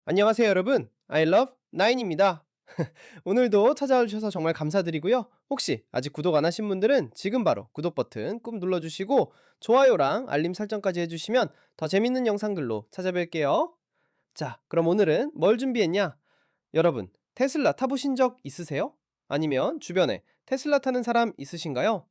안녕하세요, 여러분. I love 나인입니다. 오늘도 찾아와 주셔서 정말 감사드리고요. 혹시 아직 구독 안 하신 분들은 지금 바로 구독 버튼 꾹 눌러주시고 좋아요랑 알림 설정까지 해주시면 더 재밌는 영상들로 찾아뵐게요. 자, 그럼 오늘은 뭘 준비했냐? 여러분, 테슬라 타보신 적 있으세요? 아니면 주변에 테슬라 타는 사람 있으신가요?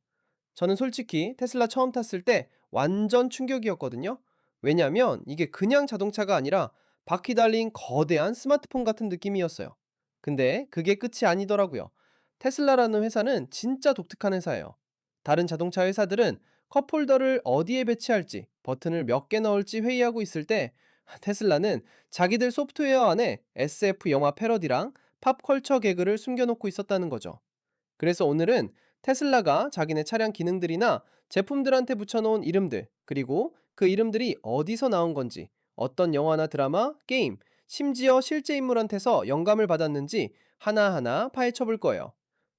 저는 솔직히 테슬라 처음 탔을 때 완전 충격이었거든요. 왜냐면 이게 그냥 자동차가 아니라 바퀴 달린 거대한 스마트폰 같은 느낌이었어요. 근데 그게 끝이 아니더라고요. 테슬라라는 회사는 진짜 독특한 회사예요. 다른 자동차 회사들은 컵홀더를 어디에 배치할지, 버튼을 몇 개 넣을지 회의하고 있을 때 테슬라는 자기들 소프트웨어 안에 SF 영화 패러디랑 팝컬처 개그를 숨겨놓고 있었다는 거죠. 그래서 오늘은 테슬라가 자기네 차량 기능들이나 제품들한테 붙여놓은 이름들, 그리고 그 이름들이 어디서 나온 건지, 어떤 영화나 드라마, 게임, 심지어 실제 인물한테서 영감을 받았는지 하나하나 파헤쳐 볼 거예요.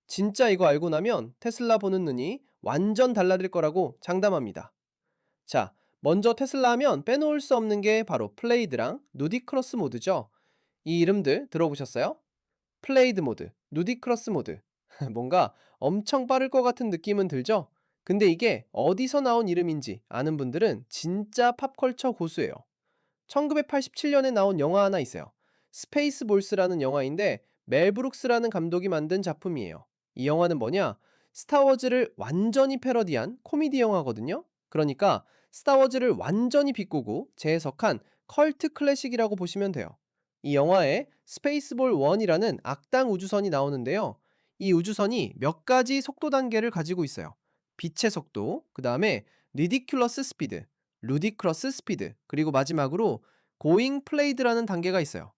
진짜 이거 알고 나면 테슬라 보는 눈이 완전 달라질 거라고 장담합니다. 자, 먼저 테슬라 하면 빼놓을 수 없는 게 바로 플레이드랑 누디크로스 모드죠. 이 이름들 들어보셨어요? 플레이드 모드, 누디크로스 모드. 뭔가 엄청 빠를 것 같은 느낌은 들죠? 근데 이게 어디서 나온 이름인지 아는 분들은 진짜 팝컬처 고수예요. 1987년에 나온 영화 하나 있어요. 스페이스 볼스라는 영화인데 멜 브룩스라는 감독이 만든 작품이에요. 이 영화는 뭐냐? 스타워즈를 완전히 패러디한 코미디 영화거든요. 그러니까 스타워즈를 완전히 비꼬고 재해석한 컬트 클래식이라고 보시면 돼요. 이 영화에 스페이스볼 1이라는 악당 우주선이 나오는데요. 이 우주선이 몇 가지 속도 단계를 가지고 있어요. 빛의 속도, 그 다음에 리디큘러스 스피드, 루디크러스 스피드, 그리고 마지막으로 고잉 플레이드라는 단계가 있어요.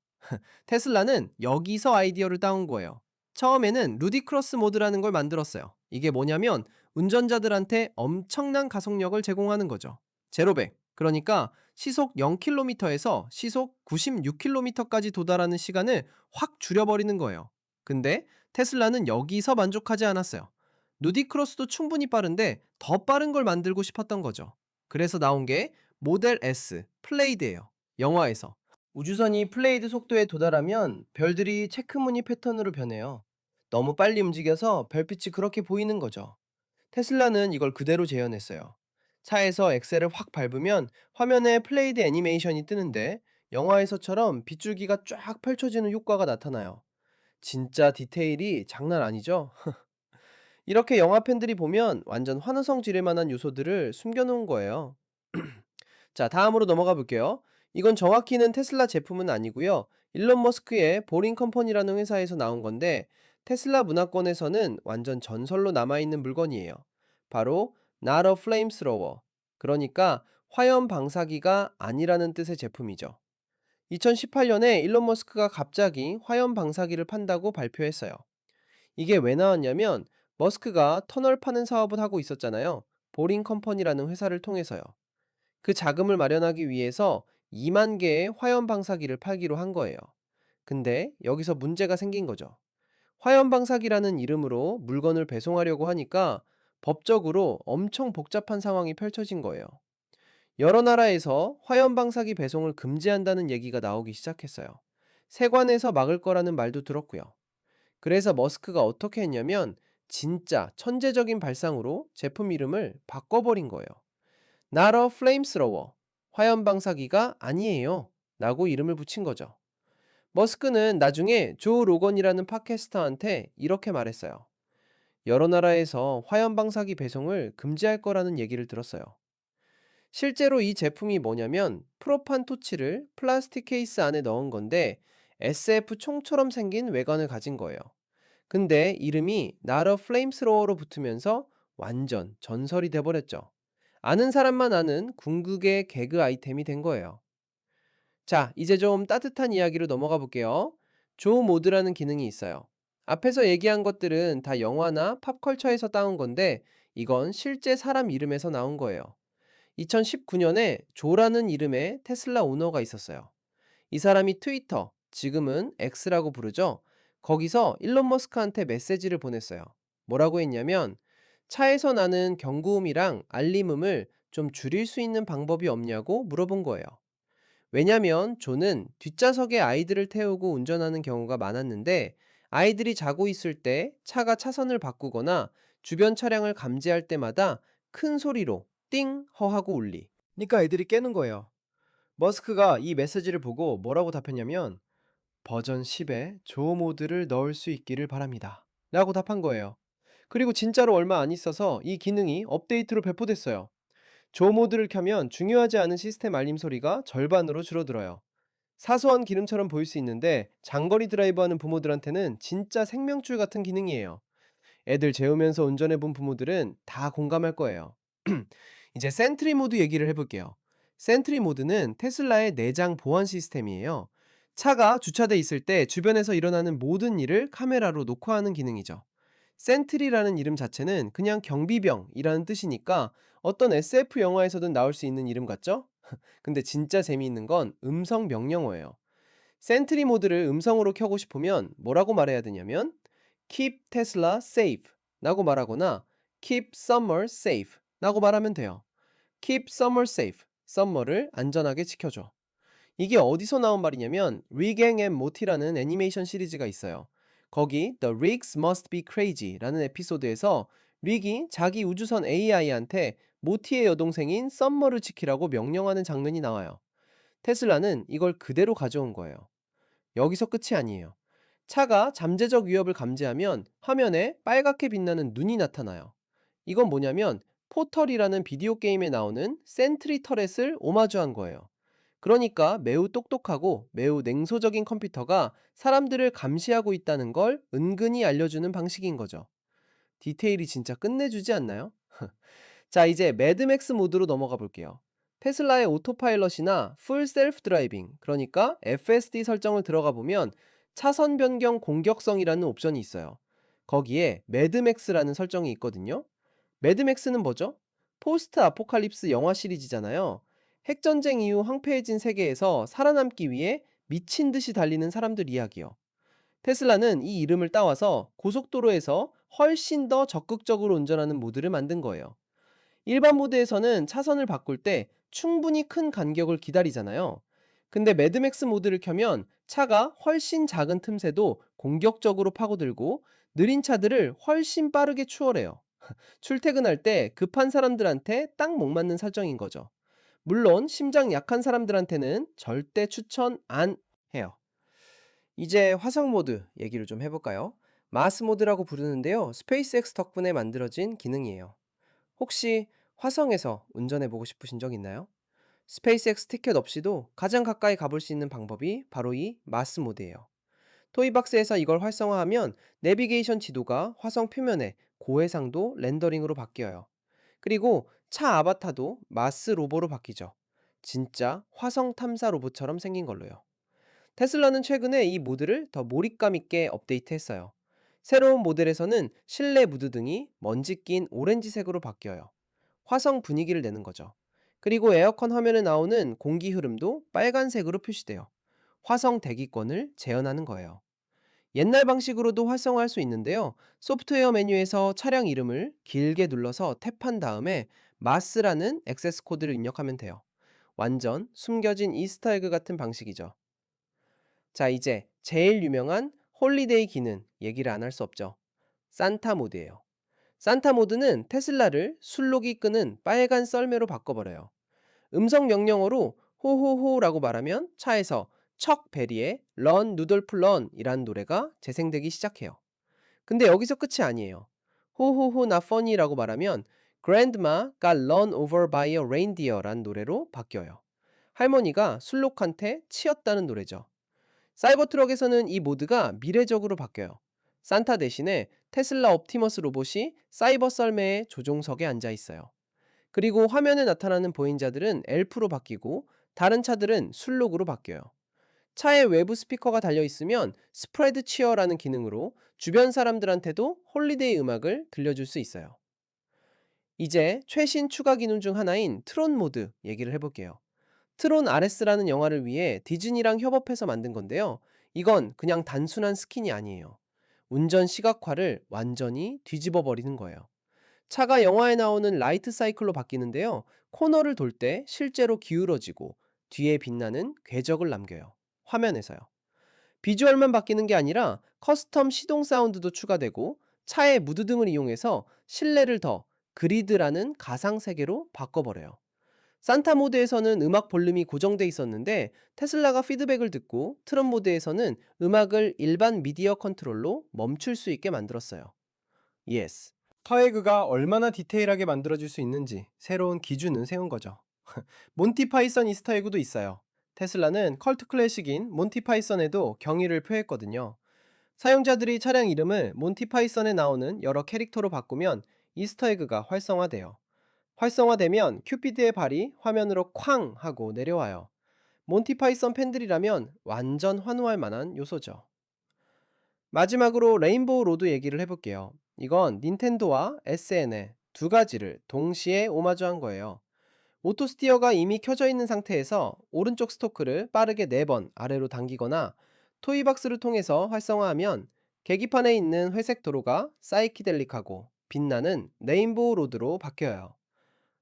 테슬라는 여기서 아이디어를 따온 거예요. 처음에는 루디크러스 모드라는 걸 만들었어요. 이게 뭐냐면 운전자들한테 엄청난 가속력을 제공하는 거죠. 제로백, 그러니까 시속 0km에서 시속 96km까지 도달하는 시간을 확 줄여버리는 거예요. 근데 테슬라는 여기서 만족하지 않았어요. 루디크로스도 충분히 빠른데 더 빠른 걸 만들고 싶었던 거죠. 그래서 나온 게 모델 S, 플레이드예요. 영화에서. 우주선이 플레이드 속도에 도달하면 별들이 체크무늬 패턴으로 변해요. 너무 빨리 움직여서 별빛이 그렇게 보이는 거죠. 테슬라는 이걸 그대로 재현했어요. 차에서 엑셀을 확 밟으면 화면에 플레이드 애니메이션이 뜨는데 영화에서처럼 빗줄기가 쫙 펼쳐지는 효과가 나타나요. 진짜 디테일이 장난 아니죠? 이렇게 영화 팬들이 보면 완전 환호성 지를 만한 요소들을 숨겨놓은 거예요. 자, 다음으로 넘어가 볼게요. 이건 정확히는 테슬라 제품은 아니고요. 일론 머스크의 보링 컴퍼니라는 회사에서 나온 건데 테슬라 문화권에서는 완전 전설로 남아있는 물건이에요. 바로 not a flamethrower. 그러니까 화염 방사기가 아니라는 뜻의 제품이죠. 2018년에 일론 머스크가 갑자기 화염 방사기를 판다고 발표했어요. 이게 왜 나왔냐면 머스크가 터널 파는 사업을 하고 있었잖아요. 보링 컴퍼니라는 회사를 통해서요. 그 자금을 마련하기 위해서 2만 개의 화염 방사기를 팔기로 한 거예요. 근데 여기서 문제가 생긴 거죠. 화염 방사기라는 이름으로 물건을 배송하려고 하니까 법적으로 엄청 복잡한 상황이 펼쳐진 거예요. 여러 나라에서 화염 방사기 배송을 금지한다는 얘기가 나오기 시작했어요. 세관에서 막을 거라는 말도 들었고요. 그래서 머스크가 어떻게 했냐면 진짜 천재적인 발상으로 제품 이름을 바꿔버린 거예요. Not a flamethrower. 화염 방사기가 아니에요. 라고 이름을 붙인 거죠. 머스크는 나중에 조 로건이라는 팟캐스터한테 이렇게 말했어요. 여러 나라에서 화염 방사기 배송을 금지할 거라는 얘기를 들었어요. 실제로 이 제품이 뭐냐면 프로판 토치를 플라스틱 케이스 안에 넣은 건데 SF 총처럼 생긴 외관을 가진 거예요. 근데 이름이 Not a flamethrower로 붙으면서 완전 전설이 돼버렸죠. 아는 사람만 아는 궁극의 개그 아이템이 된 거예요. 자, 이제 좀 따뜻한 이야기로 넘어가 볼게요. 조 모드라는 기능이 있어요. 앞에서 얘기한 것들은 다 영화나 팝컬처에서 따온 건데 이건 실제 사람 이름에서 나온 거예요. 2019년에 조라는 이름의 테슬라 오너가 있었어요. 이 사람이 트위터, 지금은 X라고 부르죠. 거기서 일론 머스크한테 메시지를 보냈어요. 뭐라고 했냐면 차에서 나는 경고음이랑 알림음을 좀 줄일 수 있는 방법이 없냐고 물어본 거예요. 왜냐면 존은 뒷좌석에 아이들을 태우고 운전하는 경우가 많았는데 아이들이 자고 있을 때 차가 차선을 바꾸거나 주변 차량을 감지할 때마다 큰 소리로 띵 허하고 울리니까 애들이 깨는 거예요. 머스크가 이 메시지를 보고 뭐라고 답했냐면 버전 10에 조 모드를 넣을 수 있기를 바랍니다. 라고 답한 거예요. 그리고 진짜로 얼마 안 있어서 이 기능이 업데이트로 배포됐어요. 조 모드를 켜면 중요하지 않은 시스템 알림 소리가 절반으로 줄어들어요. 사소한 기능처럼 보일 수 있는데 장거리 드라이브하는 부모들한테는 진짜 생명줄 같은 기능이에요. 애들 재우면서 운전해 본 부모들은 다 공감할 거예요. 이제 센트리 모드 얘기를 해볼게요. 센트리 모드는 테슬라의 내장 보안 시스템이에요. 차가 주차돼 있을 때 주변에서 일어나는 모든 일을 카메라로 녹화하는 기능이죠. 센트리라는 이름 자체는 그냥 경비병이라는 뜻이니까 어떤 SF 영화에서든 나올 수 있는 이름 같죠? 근데 진짜 재미있는 건 음성 명령어예요. 센트리 모드를 음성으로 켜고 싶으면 뭐라고 말해야 되냐면 Keep Tesla safe 라고 말하거나 Keep Summer safe 라고 말하면 돼요. Keep Summer safe, Summer를 안전하게 지켜줘. 이게 어디서 나온 말이냐면 Rick and Morty라는 애니메이션 시리즈가 있어요. 거기 The Ricks Must Be Crazy라는 에피소드에서 릭이 자기 우주선 AI한테 모티의 여동생인 썸머를 지키라고 명령하는 장면이 나와요. 테슬라는 이걸 그대로 가져온 거예요. 여기서 끝이 아니에요. 차가 잠재적 위협을 감지하면 화면에 빨갛게 빛나는 눈이 나타나요. 이건 뭐냐면 포털이라는 비디오 게임에 나오는 센트리 터렛을 오마주한 거예요. 그러니까 매우 똑똑하고 매우 냉소적인 컴퓨터가 사람들을 감시하고 있다는 걸 은근히 알려주는 방식인 거죠. 디테일이 진짜 끝내주지 않나요? 자, 이제 매드맥스 모드로 넘어가 볼게요. 테슬라의 오토파일럿이나 풀 셀프 드라이빙, 그러니까 FSD 설정을 들어가 보면 차선 변경 공격성이라는 옵션이 있어요. 거기에 매드맥스라는 설정이 있거든요. 매드맥스는 뭐죠? 포스트 아포칼립스 영화 시리즈잖아요. 핵전쟁 이후 황폐해진 세계에서 살아남기 위해 미친 듯이 달리는 사람들 이야기요. 테슬라는 이 이름을 따와서 고속도로에서 훨씬 더 적극적으로 운전하는 모드를 만든 거예요. 일반 모드에서는 차선을 바꿀 때 충분히 큰 간격을 기다리잖아요. 근데 매드맥스 모드를 켜면 차가 훨씬 작은 틈새도 공격적으로 파고들고 느린 차들을 훨씬 빠르게 추월해요. 출퇴근할 때 급한 사람들한테 딱 목맞는 설정인 거죠. 물론 심장 약한 사람들한테는 절대 추천 안 해요. 이제 화성 모드 얘기를 좀 해볼까요? 마스 모드라고 부르는데요. 스페이스X 덕분에 만들어진 기능이에요. 혹시 화성에서 운전해보고 싶으신 적 있나요? 스페이스X 티켓 없이도 가장 가까이 가볼 수 있는 방법이 바로 이 마스 모드예요. 토이박스에서 이걸 활성화하면 내비게이션 지도가 화성 표면에 고해상도 렌더링으로 바뀌어요. 그리고 차 아바타도 마스 로보로 바뀌죠. 진짜 화성 탐사 로봇처럼 생긴 걸로요. 테슬라는 최근에 이 모드를 더 몰입감 있게 업데이트했어요. 새로운 모델에서는 실내 무드 등이 먼지 낀 오렌지색으로 바뀌어요. 화성 분위기를 내는 거죠. 그리고 에어컨 화면에 나오는 공기 흐름도 빨간색으로 표시돼요. 화성 대기권을 재현하는 거예요. 옛날 방식으로도 활성화할 수 있는데요. 소프트웨어 메뉴에서 차량 이름을 길게 눌러서 탭한 다음에 마스라는 액세스 코드를 입력하면 돼요. 완전 숨겨진 이스터에그 같은 방식이죠. 자, 이제 제일 유명한 홀리데이 기능 얘기를 안 할 수 없죠. 산타 모드예요. 산타 모드는 테슬라를 술록이 끄는 빨간 썰매로 바꿔버려요. 음성 명령어로 호호호라고 말하면 차에서 척 베리의 런 누돌프 런이라는 노래가 재생되기 시작해요. 근데 여기서 끝이 아니에요. 호호호 나 퍼니라고 말하면 Grandma got run over by a reindeer라는 노래로 바뀌어요. 할머니가 술록한테 치였다는 노래죠. 사이버트럭에서는 이 모드가 미래적으로 바뀌어요. 산타 대신에 테슬라 옵티머스 로봇이 사이버 썰매의 조종석에 앉아 있어요. 그리고 화면에 나타나는 보행자들은 엘프로 바뀌고 다른 차들은 술록으로 바뀌어요. 차에 외부 스피커가 달려 있으면 스프레드 치어라는 기능으로 주변 사람들한테도 홀리데이 음악을 들려줄 수 있어요. 이제 최신 추가 기능 중 하나인 트론 모드 얘기를 해볼게요. 트론 RS라는 영화를 위해 디즈니랑 협업해서 만든 건데요. 이건 그냥 단순한 스킨이 아니에요. 운전 시각화를 완전히 뒤집어 버리는 거예요. 차가 영화에 나오는 라이트 사이클로 바뀌는데요. 코너를 돌 때 실제로 기울어지고 뒤에 빛나는 궤적을 남겨요. 화면에서요. 비주얼만 바뀌는 게 아니라 커스텀 시동 사운드도 추가되고 차의 무드 등을 이용해서 실내를 더 그리드라는 가상 세계로 바꿔버려요. 산타 모드에서는 음악 볼륨이 고정돼 있었는데 테슬라가 피드백을 듣고 트런 모드에서는 음악을 일반 미디어 컨트롤로 멈출 수 있게 만들었어요. 예스. 터에그가 얼마나 디테일하게 만들어질 수 있는지 새로운 기준을 세운 거죠. 몬티 파이썬 이스터에그도 있어요. 테슬라는 컬트 클래식인 몬티 파이썬에도 경의를 표했거든요. 사용자들이 차량 이름을 몬티 파이썬에 나오는 여러 캐릭터로 바꾸면 이스터에그가 활성화돼요. 활성화되면 큐피드의 발이 화면으로 쾅 하고 내려와요. 몬티 파이썬 팬들이라면 완전 환호할 만한 요소죠. 마지막으로 레인보우 로드 얘기를 해볼게요. 이건 닌텐도와 SNL 두 가지를 동시에 오마주한 거예요. 오토 스티어가 이미 켜져 있는 상태에서 오른쪽 스토크를 빠르게 4번 아래로 당기거나 토이박스를 통해서 활성화하면 계기판에 있는 회색 도로가 사이키델릭하고 빛나는 레인보우 로드로 바뀌어요.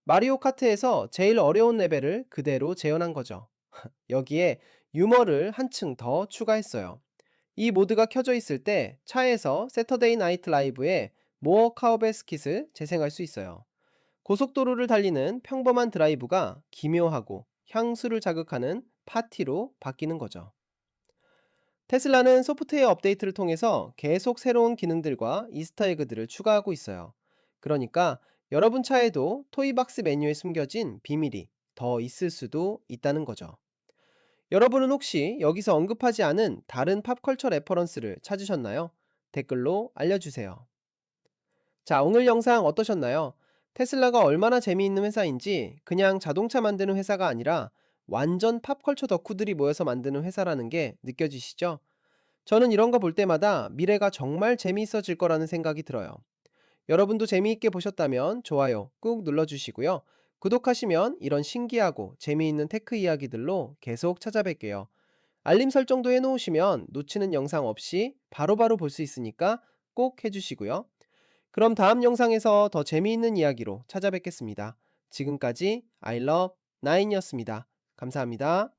마리오 카트에서 제일 어려운 레벨을 그대로 재현한 거죠. 여기에 유머를 한층 더 추가했어요. 이 모드가 켜져 있을 때 차에서 세터데이 나이트 라이브의 모어 카우베 스킷을 재생할 수 있어요. 고속도로를 달리는 평범한 드라이브가 기묘하고 향수를 자극하는 파티로 바뀌는 거죠. 테슬라는 소프트웨어 업데이트를 통해서 계속 새로운 기능들과 이스터에그들을 추가하고 있어요. 그러니까 여러분 차에도 토이박스 메뉴에 숨겨진 비밀이 더 있을 수도 있다는 거죠. 여러분은 혹시 여기서 언급하지 않은 다른 팝컬처 레퍼런스를 찾으셨나요? 댓글로 알려주세요. 자, 오늘 영상 어떠셨나요? 테슬라가 얼마나 재미있는 회사인지 그냥 자동차 만드는 회사가 아니라 완전 팝컬처 덕후들이 모여서 만드는 회사라는 게 느껴지시죠? 저는 이런 거 볼 때마다 미래가 정말 재미있어질 거라는 생각이 들어요. 여러분도 재미있게 보셨다면 좋아요 꾹 눌러주시고요. 구독하시면 이런 신기하고 재미있는 테크 이야기들로 계속 찾아뵐게요. 알림 설정도 해놓으시면 놓치는 영상 없이 바로바로 볼 수 있으니까 꼭 해주시고요. 그럼 다음 영상에서 더 재미있는 이야기로 찾아뵙겠습니다. 지금까지 I love 9이었습니다. 감사합니다.